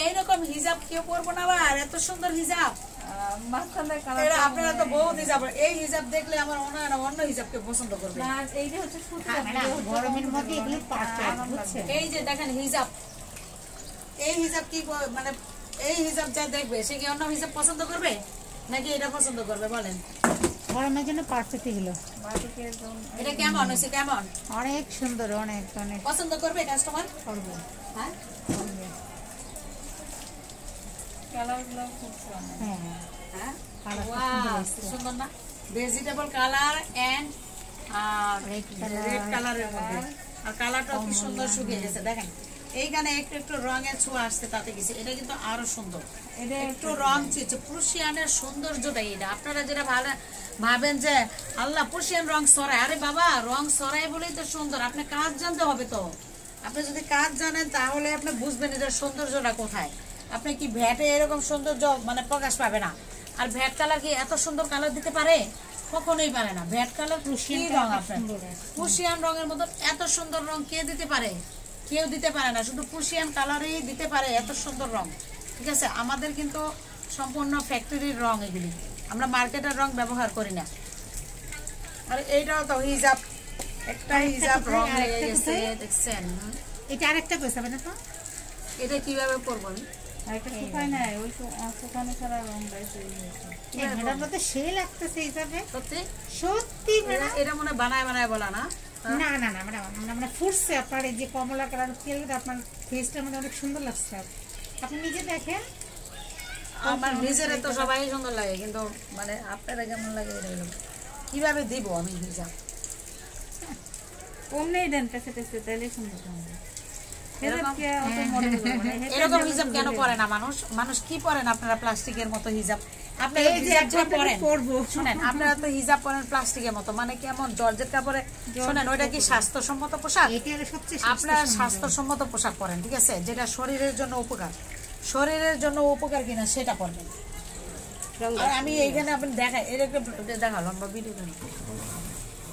এইরকম হিজাব কেউ পরবো না আর এত সুন্দর হিজাব আপনারা তো বহুত হিজাব এই হিজাব দেখলে আমার অন্য হিজাবকে পছন্দ করবে গরমের মধ্যে এই যে দেখেন হিজাব এই হিজাব কি মানে এই হিজাব যা দেখবে সে কি অন্য হিজাব পছন্দ করবে নাকি এটা পছন্দ করবে বলেন গরমের জন্য পারফেক্ট হলো এটা কেমন হয়েছে কেমন অনেক সুন্দর অনেক অনেক পছন্দ করবে কাস্টমার করবে হ্যাঁ কালারগুলো খুব সুন্দর হ্যাঁ ওয়াও সুন্দর না ভেজিটেবল কালার এন্ড রেড কালারের মধ্যে আর কালারটা কি সুন্দর শুকিয়ে গেছে দেখেন এইখানে একটু রঙের ছোঁয়া আসছে তাতে গেছে এটা কিন্তু আরো সুন্দর এটা একটু রং চিচ্ছে প্রুশিয়ানের সৌন্দর্যটাই এটা আপনারা যেটা ভাবেন যে আল্লাহ প্রুশিয়ান রং সরায় আরে বাবা রং সরায় বলেই তো সুন্দর আপনি কাজ জানতে হবে তো আপনি যদি কাজ জানেন তাহলে আপনি বুঝবেন এটার সৌন্দর্যটা কোথায় আপনি কি ভ্যাটে এরকম সৌন্দর্য মানে প্রকাশ পাবে না আর ভ্যাট কালার কি এত সুন্দর কালার দিতে পারে কখনোই পারে না ভ্যাট কালার প্রুশিয়ান রঙের মতো এত সুন্দর রং কে দিতে পারে কেউ দিতে পারে না শুধু প্রুশিয়ান কালারই দিতে পারে এত সুন্দর রং ঠিক আছে আমাদের কিন্তু সম্পূর্ণ ফ্যাক্টরির রং এগুলি আমরা মার্কেটের রং ব্যবহার করি না আর এইটাও তো হিজাব একটা হিজাব রং হয়ে গেছে দেখছেন এটা আরেকটা কইছে না তো এটা কিভাবে করব আরেকটা শুকায় না ওই শুকানো ছাড়া রং বাইছে এটার মধ্যে সে লাগতেছে হিসাবে সত্যি সত্যি এটা মনে বানায় বানায় বলা না না না না মানে ফুটছে আপনার এই যে কমলা কালার তেলটা আপনার ফেসটার মধ্যে অনেক সুন্দর লাগছে আপনি নিজে দেখেন আমার নিজের তো সবাই সুন্দর লাগে কিন্তু মানে আপনারা কেমন লাগে কিভাবে দিব আমি হিজাব কমনেই দেন পেছে পেছে তাহলে সুন্দর হবে এরকম হিজাব কেন পরে না মানুষ কি পরেন আপনারা প্লাস্টিকের মতো হিজাব আপনারা হিজাব পরেন শুনেন আপনারা তো হিজাব পরেন প্লাস্টিকের মতো মানে কেমন জর্জেট কাপড়ে শুনেন ওইটা কি স্বাস্থ্যসম্মত পোশাক আপনারা স্বাস্থ্যসম্মত পোশাক পরেন ঠিক আছে যেটা শরীরের জন্য উপকার কিনা সেটা পরবেন আর আমি এইখানে আপনি দেখাই এর একটা দেখালাম বা ভিডিও